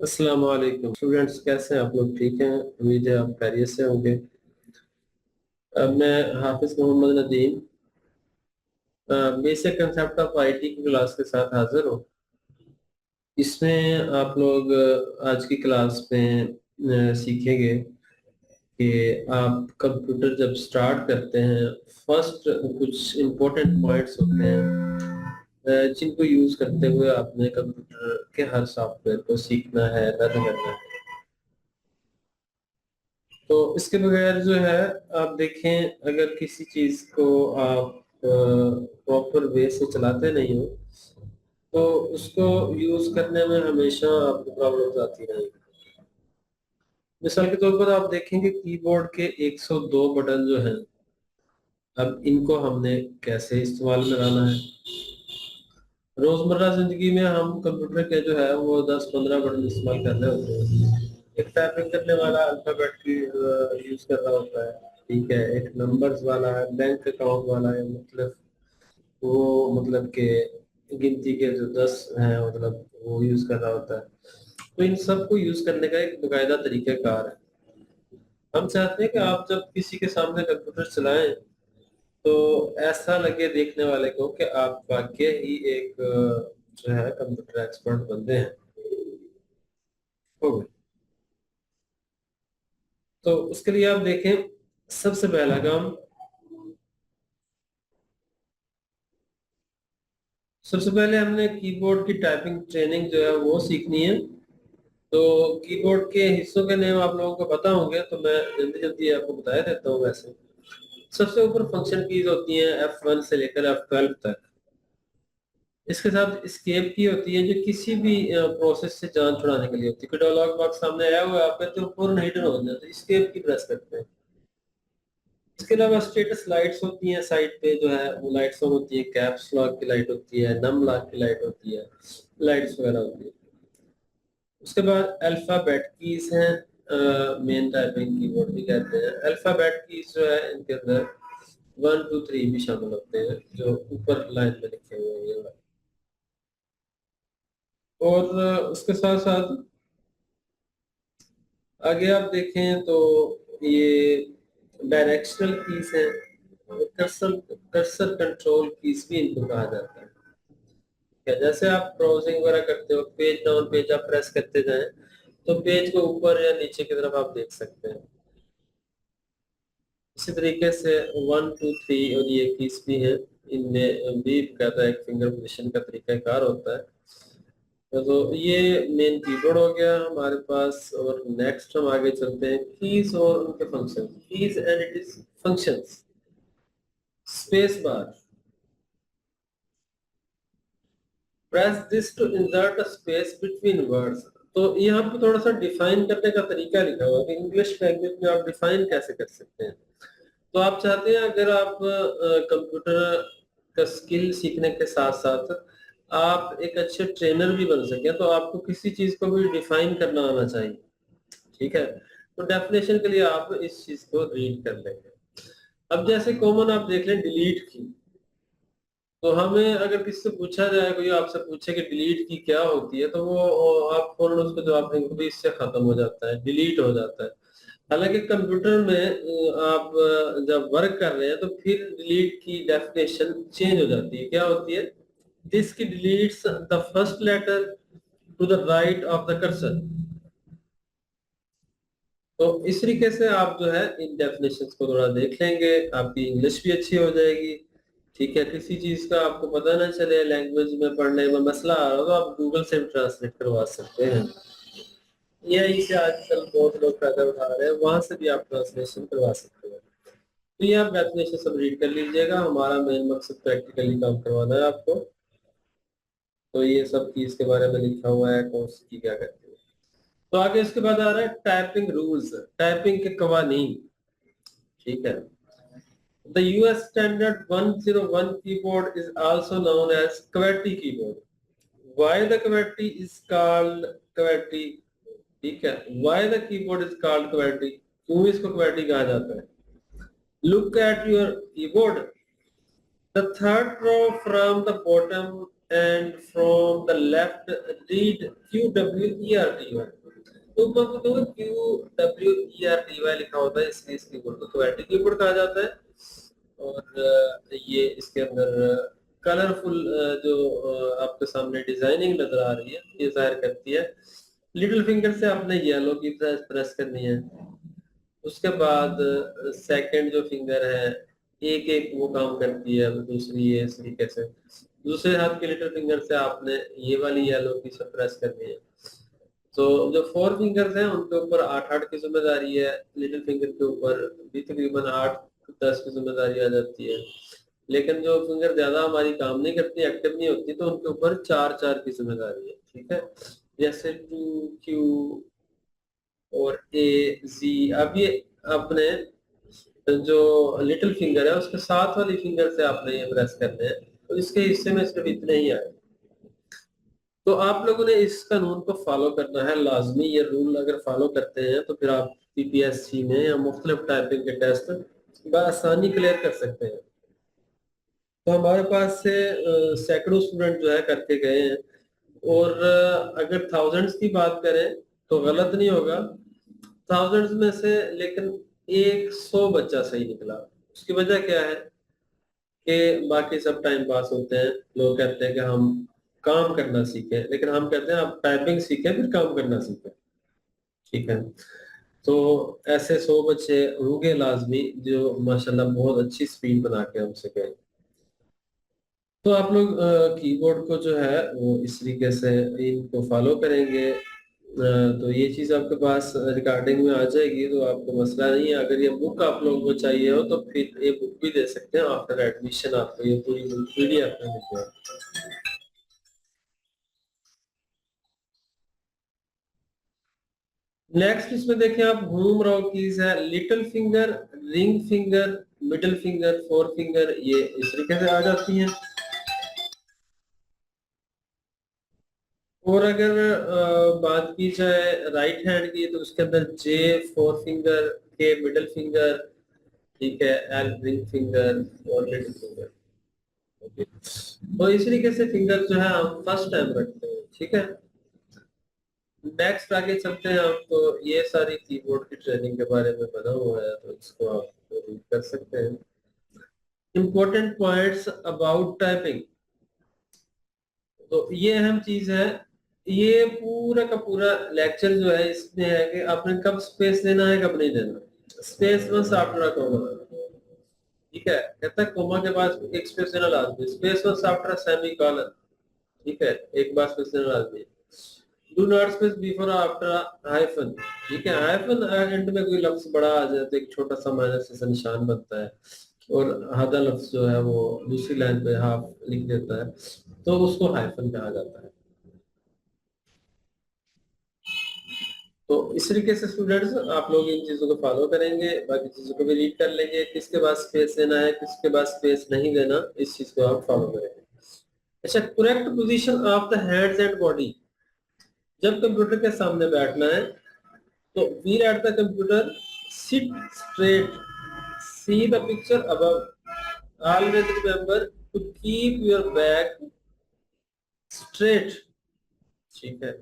अस्सलाम वालेकुम स्टूडेंट्स, कैसे हैं आप लोग? ठीक हैं? उम्मीद है आप खैरियत से होंगे। अब मैं Hafiz Mohammad Nadeem basic concept of IT की क्लास के साथ हाजिर हूँ। इसमें आप लोग आज की क्लास में सीखेंगे कि आप कंप्यूटर जब स्टार्ट करते हैं, फर्स्ट कुछ इम्पोर्टेंट पॉइंट्स होते हैं जिनको यूज करते हुए आपने कंप्यूटर के हर सॉफ्टवेयर को सीखना है, रन करना है। तो इसके बगैर जो है, आप देखें, अगर किसी चीज को आप प्रॉपर वे से चलाते नहीं हो तो उसको यूज करने में हमेशा आपको प्रॉब्लम्स आती रहेंगी। मिसाल के तौर पर आप देखेंगे कीबोर्ड के 102 बटन जो हैं, अब इनको हमने कैसे इस्तेमाल में लाना है। रोजमर्रा जिंदगी में हम कंप्यूटर के जो है वो 10-15 बटन इस्तेमाल कर रहे होते हैं। एक टाइपिंग करने वाला अल्फाबेट की यूज कर रहा होता है, ठीक है। एक नंबर्स वाला है, बैंक अकाउंट वाला है, मतलब वो मतलब के गिनती के जो 10 हैं, मतलब वो यूज कर रहा होता है। तो इन सब को यूज करने का एक बाकायदा तरीका कार है। हम चाहते हैं कि आप जब किसी के सामने कंप्यूटर चलाएं तो ऐसा लगे देखने वाले को कि आप वाकई ही एक जो है कंप्यूटर एक्सपर्ट बंदे हैं। हो गए। तो उसके लिए आप देखें, सबसे पहला काम, सबसे पहले हमने कीबोर्ड की टाइपिंग ट्रेनिंग जो है वो सीखनी है। तो कीबोर्ड के हिस्सों के नेम आप लोगों को पता होंगे, तो मैं जल्दी जल्दी आपको बता देता हूँ। वैसे सबसे ऊपर फंक्शन कीज होती हैं F1 से लेकर F12 तक। इसके साथ स्केप की होती है जो किसी भी प्रोसेस से जान छुड़ाने के लिए होती है। कोई डायलॉग बॉक्स सामने आया हुआ है आपके तो पूर्ण हिडन हो जाए तो स्केप की प्रेस करते हैं। इसके अलावा स्टेटस लाइट्स होती हैं, साइड पे जो है वो लाइट्स ऑन होती है। कैप्स लॉक की लाइट होती है, नम लॉक की लाइट होती है, लाइट्स वगैरह होती है। उसके बाद अल्फाबेट कीज हैं, मेन टाइपिंग कीबोर्ड भी कहते हैं। अल्फाबेट कीज जो है इनके अंदर 1 2 3 भी शामिल होते हैं, जो ऊपर लाइन में लिखे हुए हैं ये वाले। और उसके साथ साथ आगे आप देखें तो ये डायरेक्शनल कीज है, कर्सर कर्सर कंट्रोल कीज भी इनको कहा जाता है। क्या, जैसे आप ब्राउजिंग वगैरह करते हो, पेज डाउन पेज आप प्रेस करते जाएं तो पेज को ऊपर या नीचे की तरफ आप देख सकते हैं। इसी तरीके से 1 2 3 और ये कीज भी है, इनमें भी कहता है एक फिंगर पोजिशन का तरीका कार होता है। तो ये मेन कीबोर्ड हो गया हमारे पास। और नेक्स्ट हम आगे चलते हैं कीज और उनके function. Keys and it is functions. Space bar, press this to insert a space between words. तो यहाँ पे थोड़ा सा डिफाइन करने का तरीका लिखा हुआ है कि इंग्लिश लैंग्वेज में आप डिफाइन कैसे कर सकते हैं। तो आप चाहते हैं अगर आप कंप्यूटर का स्किल सीखने के साथ साथ आप एक अच्छे ट्रेनर भी बन सके, तो आपको किसी चीज को भी डिफाइन करना आना चाहिए, ठीक है। तो डेफिनेशन के लिए आप इस चीज को रीड कर लेंगे। अब जैसे कॉमन आप देख लें डिलीट की, तो हमें अगर किसी से पूछा जाए, कोई आपसे पूछे कि डिलीट की क्या होती है, तो वो आप फौरन उसको जवाब देंगे तो इससे खत्म हो जाता है, डिलीट हो जाता है। हालांकि कंप्यूटर में आप जब वर्क कर रहे हैं तो फिर डिलीट की डेफिनेशन चेंज हो जाती है। क्या होती है? This key deletes the first letter to the right of the cursor. तो इस तरीके से आप जो है इन डेफिनेशंस को थोड़ा देख लेंगे, आपकी इंग्लिश भी अच्छी हो जाएगी, ठीक है। किसी चीज का आपको पता ना चले, लैंग्वेज में पढ़ने में मसला आ रहा हो, तो आप गूगल से भी ट्रांसलेट करवा सकते हैं। यही से आजकल बहुत लोग फायदा उठा रहे हैं, वहां से भी आप ट्रांसलेशन करवा सकते हैं। तो ये आप डेफिनेशन सब रीड कर लीजिएगा, हमारा मेन मकसद प्रैक्टिकली काम करवाना है आपको। तो ये सब चीज के बारे में लिखा हुआ है, कौन सी की क्या करते हैं। तो आगे इसके बाद आ रहा है टाइपिंग रूल्स, टाइपिंग के कवानीन, ठीक है। The US standard 101 keyboard is also known as QWERTY keyboard. Why the QWERTY is called QWERTY? ठीक है, why the keyboard is called QWERTY? क्यों इसको QWERTY कहा जाता है? Look at your keyboard. The third row from the bottom and from the left read QWERTY। तो मैं बोलूँगा QWERTY लिखा होता है, इसलिए इस कीबोर्ड को क्वेटी कीबोर्ड कहा जाता है। और ये इसके अंदर कलरफुल जो आपके सामने डिजाइनिंग नजर आ रही है, ये जाहिर करती है। लिटिल फिंगर से आपने येलो की प्रेस करनी है। उसके बाद सेकंड जो फिंगर है, एक एक वो काम करती है, दूसरी ये इस तरीके से। दूसरे हाथ के लिटिल फिंगर से आपने ये वाली येलो की सब प्रेस करनी है। तो जो फोर फिंगर्स हैं उनके ऊपर 8-8 की जिम्मेदारी है, लिटिल फिंगर के ऊपर भी तकरीबन 8-10 की जिम्मेदारी आ जाती है। लेकिन जो फिंगर ज्यादा हमारी काम नहीं करती, एक्टिव नहीं होती, तो उनके ऊपर 4-4 की जिम्मेदारी है। ठीक है, जैसे 2Q और A Z। अब ये अपने जो लिटिल फिंगर है उसके साथ वाली फिंगर से आपने ये प्रेस करने हैं, तो इसके हिस्से में सिर्फ इतने ही आए। तो आप लोगों ने इस कानून को फॉलो करना है लाजमी। ये रूल अगर फॉलो करते हैं तो फिर आप PPSC में या मुख्तलिफ टाइपिंग के टेस्ट बआसानी क्लियर कर सकते हैं। तो हमारे पास से सैकड़ों स्टूडेंट जो है करके गए हैं। और अगर थाउजेंड्स की बात करें तो गलत नहीं होगा, थाउजेंड्स में से लेकिन 100 बच्चा सही निकला। उसकी वजह क्या है कि बाकी सब टाइम पास होते हैं। लोग कहते हैं कि हम काम करना सीखें, लेकिन हम कहते हैं आप टाइपिंग सीखें फिर काम करना सीखें। ठीक है, तो ऐसे 100 बच्चे होंगे लाजमी जो माशाल्लाह बहुत अच्छी स्पीड बना के हमसे गए। तो आप लोग कीबोर्ड को जो है वो इस तरीके से इनको फॉलो करेंगे। तो ये चीज़ आपके पास रिकॉर्डिंग में आ जाएगी, तो आपको मसला नहीं है। अगर ये बुक आप लोगों को चाहिए हो तो फिर ये बुक भी दे सकते हैं। आफ्टर एडमिशन आपको ये पूरी बुक PDF में मिल जाएगी। नेक्स्ट इसमें देखें आप, होम रॉ कीज है, little finger, ring finger, middle finger, four finger, ये इस तरीके से आ जाती हैं। और अगर बात की जाए राइट हैंड की, तो उसके अंदर J four finger, K middle finger, ठीक है, L रिंग फिंगर और लिटिल फिंगर। ओके, तो इस तरीके से फिंगर जो है हम फर्स्ट टाइम रखते हैं। ठीक है, नेक्स्ट आगे चलते हैं। आप तो ये सारी कीबोर्ड की ट्रेनिंग के बारे में बना हुआ है, तो इसको आप रीड कर सकते हैं। इम्पोर्टेंट पॉइंट्स अबाउट टाइपिंग, तो ये अहम चीज है। ये पूरा का पूरा लेक्चर जो है इसमें है कि आपने कब स्पेस देना है कब नहीं देना। स्पेस बस आफ्टर कोमा, ठीक है, कहता है कोमा के बाद एक स्पेस देना लाजमी, स्पेस बस आफ्टर सेमी कॉलन। ठीक है, एक बार स्पेस देना लाजमी। Do not space before after hyphen. ठीक है, हाइफन एंड में कोई लफ्ज बड़ा आ जाए तो एक छोटा सा माइनस जैसा निशान बनता है, और आधा लफ्ज जो है वो दूसरी लाइन पे हाफ लिख देता है, तो उसको हाइफन कहा जाता है। तो इस तरीके से स्टूडेंट्स आप लोग इन चीजों को फॉलो करेंगे, बाकी चीजों को भी रीड कर लेंगे, किसके बाद स्पेस देना है किसके बाद स्पेस नहीं देना, इस चीज को आप फॉलो करेंगे। अच्छा, correct position of the hands and body. जब कंप्यूटर के सामने बैठना है तो veer at the computer, sit straight, see the picture above, always remember to keep your back straight. ठीक है,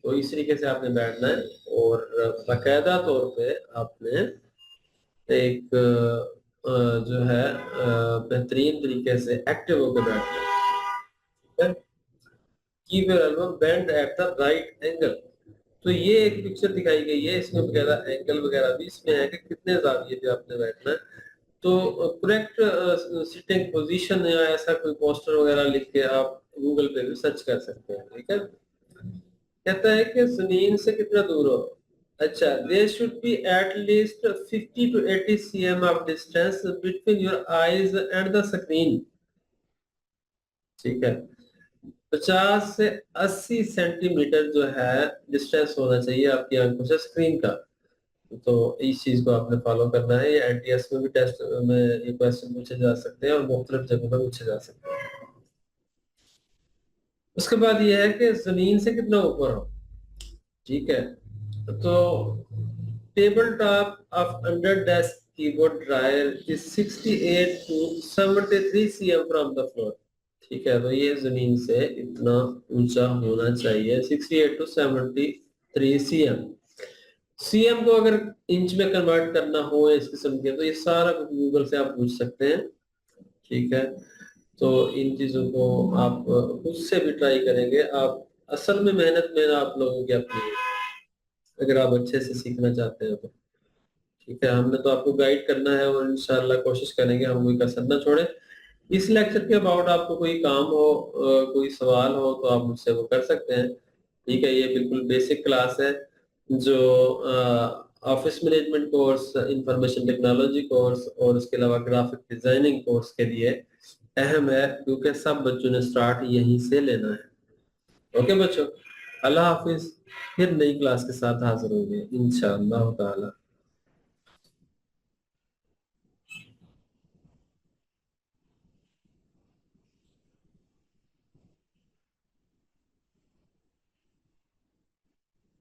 तो इस तरीके से आपने बैठना है और बाकायदा तौर पे आपने एक जो है बेहतरीन तरीके से एक्टिव होकर बैठना है। ठीक है, keep your elbow bend at the right angle. तो ये एक पिक्चर दिखाई गई है, इसमें वगैरह एंगल वगैरह भी इसमें है कि कितने जाविये पे आपने बैठना है। तो करेक्ट सिटिंग पोजीशन या ऐसा कोई पोस्टर वगैरह लिख के आप गूगल पे भी सर्च कर सकते हैं। ठीक है, कहता है कि जमीन से कितना दूर हो। अच्छा, there should be at least 50 to 80 cm of distance between your eyes and the screen. ठीक है, 50 से 80 सेंटीमीटर जो है डिस्टेंस होना चाहिए आपकी आंखों से स्क्रीन का। तो इस चीज को आपने फॉलो करना है। ये NTS में भी टेस्ट में ये क्वेश्चन पूछे जा सकते हैं और मुख्तलिफ जगहों पर पूछे जा सकते हैं। उसके बाद ये है कि जमीन से कितना ऊपर हो। ठीक है, तो table top of under desk keyboard dryer is 68 to 73 cm from the floor. ठीक है, तो ये जमीन से इतना ऊंचा होना चाहिए, 68 टू 73 cm। सीएम को अगर इंच में कन्वर्ट करना हो इस किस्म के, तो ये सारा कुछ गूगल से आप पूछ सकते हैं। ठीक है, तो इन चीजों को आप खुद से भी ट्राई करेंगे। आप असल में मेहनत में आप लोगों की अपनी है, अगर आप अच्छे से सीखना चाहते हैं तो। ठीक है, हमने तो आपको गाइड करना है और इंशाल्लाह कोशिश करेंगे हम कोई कसर ना छोड़े। इस लेक्चर के अबाउट आपको कोई काम हो, कोई सवाल हो, तो आप मुझसे वो कर सकते हैं। ठीक है, ये बिल्कुल बेसिक क्लास है जो office management course, information technology course और उसके अलावा ग्राफिक डिजाइनिंग कोर्स के लिए अहम है, क्योंकि सब बच्चों ने स्टार्ट यहीं से लेना है। ओके बच्चों, अल्लाह हाफिज। फिर नई क्लास के साथ हाजिर होंगे इंशाअल्लाह ताला।